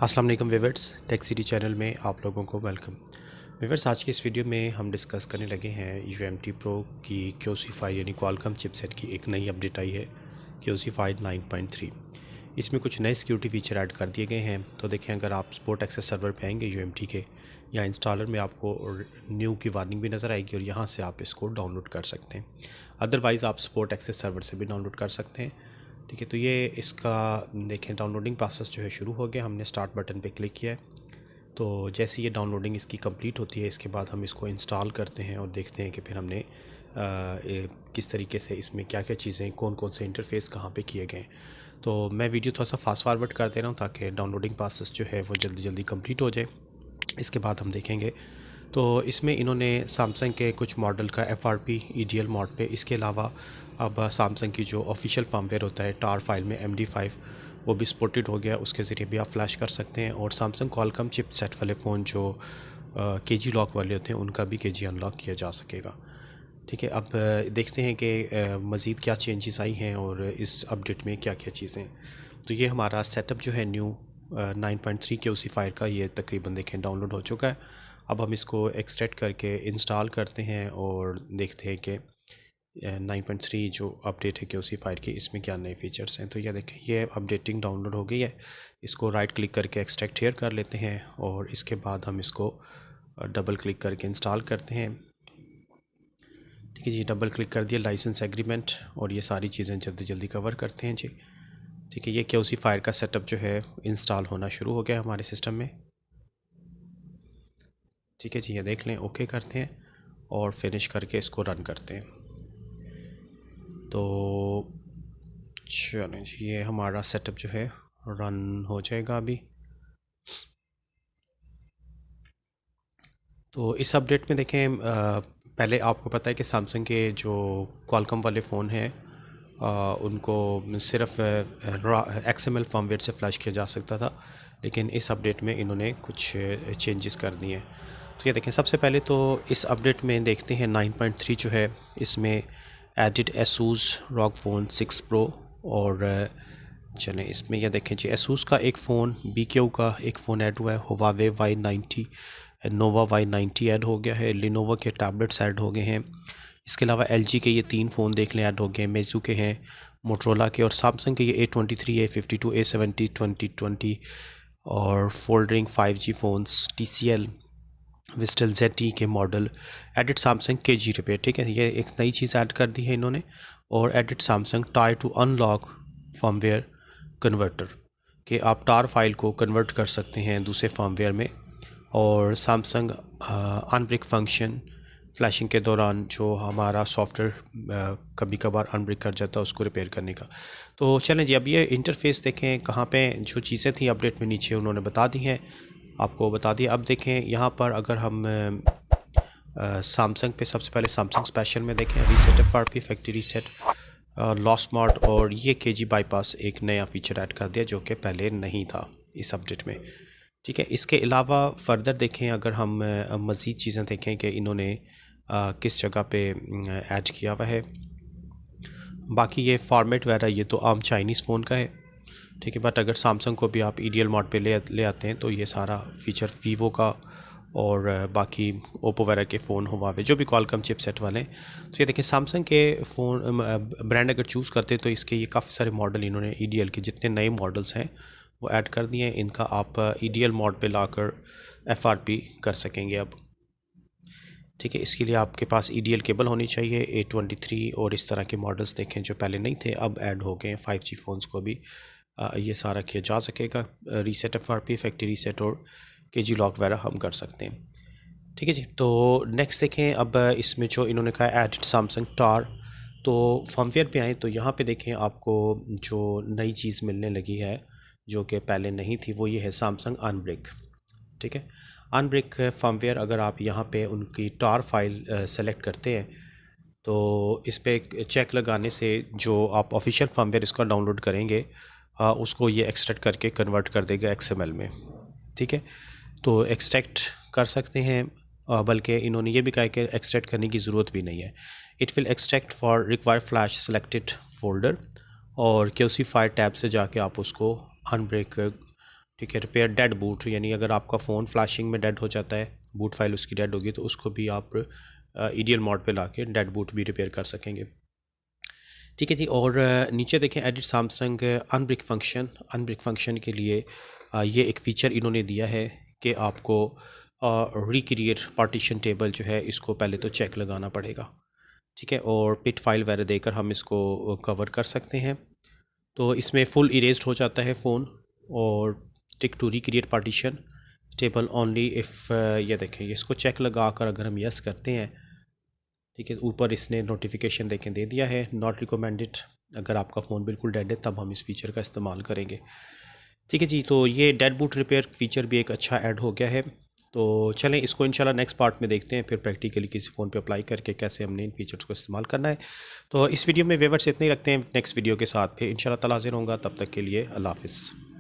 अस्सलाम वालेकुम viewers, tech city channel में आप लोगों को वेलकम। व्यूअर्स, आज की इस वीडियो में हम डिस्कस करने लगे हैं UMT Pro की QC5 यानी क्वालकॉम चिपसेट की एक नई अपडेट आई है QC5 9.3। इसमें कुछ नए सिक्योरिटी फीचर ऐड कर दिए गए हैं। तो देखें, अगर आप स्पोर्ट एक्सेस सर्वर पे आएंगे UMT के या इंस्टॉलर में आपको न्यू की वार्निंग भी नज़र आएगी और यहाँ से आप इसको डाउनलोड कर सकते हैं। अदरवाइज़ आप स्पोर्ट एक्सेस सर्वर से भी डाउनलोड कर सकते हैं। ठीक है, तो ये इसका देखें डाउनलोडिंग प्रोसेस जो है शुरू हो गया। हमने स्टार्ट बटन पे क्लिक किया है, तो जैसे ये डाउनलोडिंग इसकी कंप्लीट होती है इसके बाद हम इसको इंस्टॉल करते हैं और देखते हैं कि फिर हमने किस तरीके से इसमें क्या क्या चीज़ें, कौन कौन से इंटरफेस कहाँ पे किए गए हैं। तो मैं वीडियो थोड़ा सा फास्ट फॉरवर्ड कर दे रहा हूँ ताकि डाउनलोडिंग प्रोसेस जो है वो जल्दी जल्दी कंप्लीट हो जाए। इसके बाद हम देखेंगे तो इसमें इन्होंने सैमसंग के कुछ मॉडल का FRP EDL मोड पे, इसके अलावा अब सैमसंग की जो ऑफिशियल फर्मवेयर होता है टार फाइल में MD5 वो भी सपोर्टेड हो गया, उसके ज़रिए भी आप फ्लैश कर सकते हैं। और सैमसंग क्वालकॉम चिपसेट वाले फ़ोन जो KG लॉक वाले होते हैं उनका भी KG अनलॉक किया जा सकेगा। ठीक है, अब देखते हैं कि मज़ीद क्या चेंजेस आई हैं और इस अपडेट में क्या क्या चीज़ें। तो ये हमारा सेटअप जो है न्यू 9.3 QC5 का, ये तकरीबन देखें डाउनलोड हो चुका है। अब हम इसको एक्सट्रैक्ट करके इंस्टॉल करते हैं और देखते हैं कि 9.3 जो अपडेट है QC5 की, इसमें क्या नए फीचर्स हैं। तो ये देखें, ये अपडेटिंग डाउनलोड हो गई है। इसको राइट क्लिक करके एक्सट्रैक्ट हेयर कर लेते हैं और इसके बाद हम इसको डबल क्लिक करके इंस्टॉल करते हैं। ठीक है जी, डबल क्लिक कर दिया, लाइसेंस एग्रीमेंट और ये सारी चीज़ें जल्दी जल्दी कवर करते हैं जी। ठीक है, ये QC5 का सेटअप जो है इंस्टॉल होना शुरू हो गया हमारे सिस्टम में। ठीक है जी, ये देख लें, ओके करते हैं और फिनिश करके इसको रन करते हैं। तो चलें जी, ये हमारा सेटअप जो है रन हो जाएगा अभी। तो इस अपडेट में देखें, पहले आपको पता है कि सैमसंग के जो क्वालकॉम वाले फ़ोन हैं उनको सिर्फ XML फर्मवेयर से फ्लैश किया जा सकता था, लेकिन इस अपडेट में इन्होंने कुछ चेंजेस कर दिए हैं। तो ये देखें, सबसे पहले तो इस अपडेट में देखते हैं 9.3 जो है, इसमें edit ASUS ROG Phone 6 Pro और चलें इसमें यह देखें जी, ASUS का एक फ़ोन, BQ का एक फ़ोन ऐड हुआ है, Huawei Y90, Nova Y90 add हो गया है, Lenovo के टैबलेट्स ऐड हो गए हैं। इसके अलावा LG के ये 3 फ़ोन देख लें ऐड हो गए, Meizu के हैं, मोटरोला के और सैमसंग के ये A23, A52, A70 2020 और folding 5G phones, TCL विस्टल ZTE के model, edit Samsung KG repair. ठीक है, ये एक नई चीज़ ऐड कर दी है इन्होंने। और edit Samsung tie to unlock firmware converter, कि आप टार फाइल को कन्वर्ट कर सकते हैं दूसरे फर्मवेयर में। और सैमसंग अनब्रेक फंक्शन, फ्लैशिंग के दौरान जो हमारा सॉफ्टवेयर कभी कभार अनब्रेक कर जाता है उसको रिपेयर करने का। तो चलें जी, अब ये इंटरफेस देखें कहाँ पे जो चीज़ें थी अपडेट में नीचे उन्होंने बता दी हैं, आपको बता दिया। अब देखें यहाँ पर अगर हम सैमसंग पे सबसे पहले सैमसंग स्पेशल में देखें, reset FRP factory reset, lost mode और ये KG बाईपास एक नया फीचर ऐड कर दिया जो कि पहले नहीं था इस अपडेट में। ठीक है, इसके अलावा फर्दर देखें, अगर हम मज़ीद चीज़ें देखें कि इन्होंने किस जगह पे ऐड किया हुआ है। बाकी ये फॉर्मेट वगैरह ये तो आम चाइनीज़ फ़ोन का है। ठीक है, बट अगर सैमसंग को भी आप EDL मोड पे ले आते हैं तो ये सारा फीचर वीवो का और बाकी ओप्पो वगैरह के फ़ोन, हुआवे जो भी क्वालकॉम चिपसेट वाले हैं। तो ये देखें, सैमसंग के फ़ोन ब्रांड अगर चूज़ करते हैं तो इसके ये काफ़ी सारे मॉडल इन्होंने EDL के जितने नए मॉडल्स हैं वो ऐड कर दिए हैं। इनका आप EDL मोड पे लाकर FRP कर सकेंगे अब। ठीक है, इसके लिए आपके पास EDL केबल होनी चाहिए, A23 और इस तरह के मॉडल्स देखें जो पहले नहीं थे अब ऐड हो गए हैं। 5G फ़ोन्स को भी ये सारा किया जा सकेगा। रीसेट FRP फैक्ट्री रीसेट और KG लॉक वगैरह हम कर सकते हैं। ठीक है जी, तो नेक्स्ट देखें, अब इसमें जो इन्होंने कहा एडिट सैमसंग टार, तो फर्मवेयर पे आएँ तो यहाँ पे देखें आपको जो नई चीज़ मिलने लगी है जो कि पहले नहीं थी वो ये है सैमसंग अनब्रेक। ठीक है, अनब्रेक फर्मवेयर अगर आप यहाँ पे उनकी टार फाइल सेलेक्ट करते हैं तो इस पर चेक लगाने से जो आप ऑफिशियल फर्मवेयर इसका डाउनलोड करेंगे उसको ये एक्सट्रैक्ट करके कन्वर्ट कर देगा XML में। ठीक है, तो एक्सट्रैक्ट कर सकते हैं, बल्कि इन्होंने ये भी कहा कि एक्सट्रैक्ट करने की ज़रूरत भी नहीं है। It will extract for require flash selected folder और QC5 टैब से जाके आप उसको अनब्रेक ठीक है। रिपेयर डेड बूट, यानी अगर आपका फ़ोन फ्लैशिंग में डेड हो जाता है, बूट फाइल उसकी डेड होगी, तो उसको भी आप ईडीएल मोड पे लाके डेड बूट भी रिपेयर कर सकेंगे। ठीक है जी। और नीचे देखें एडिट सैमसंग अनब्रिक फंक्शन के लिए ये एक फ़ीचर इन्होंने दिया है कि आपको रिक्रिएट पार्टीशन टेबल जो है इसको पहले तो चेक लगाना पड़ेगा। ठीक है। और पिट फाइल वगैरह देकर हम इसको कवर कर सकते हैं। तो इसमें फुल इरेज्ड हो जाता है फ़ोन। और tick two recreate partition table only if, ये देखें, इसको चेक लगा कर अगर हम यस करते हैं, ठीक है, ऊपर इसने नोटिफिकेशन देखें दे दिया है नॉट रिकमेंडेड। अगर आपका फ़ोन बिल्कुल डेड है तब हम इस फीचर का इस्तेमाल करेंगे। ठीक है जी। तो ये डेड बूट रिपेयर फीचर भी एक अच्छा ऐड हो गया है। तो चलें इसको इंशाल्लाह नेक्स्ट पार्ट में देखते हैं, फिर प्रैक्टिकली किसी फ़ोन पे अप्लाई करके कैसे हमने इन फीचर्स को इस्तेमाल करना है। तो इस वीडियो में व्यूअर्स इतने ही रखते हैं, नेक्स्ट वीडियो के साथ फिर इंशाल्लाह ताला हाज़िर होऊंगा। तब तक के लिए अल्लाह हाफ़िज़।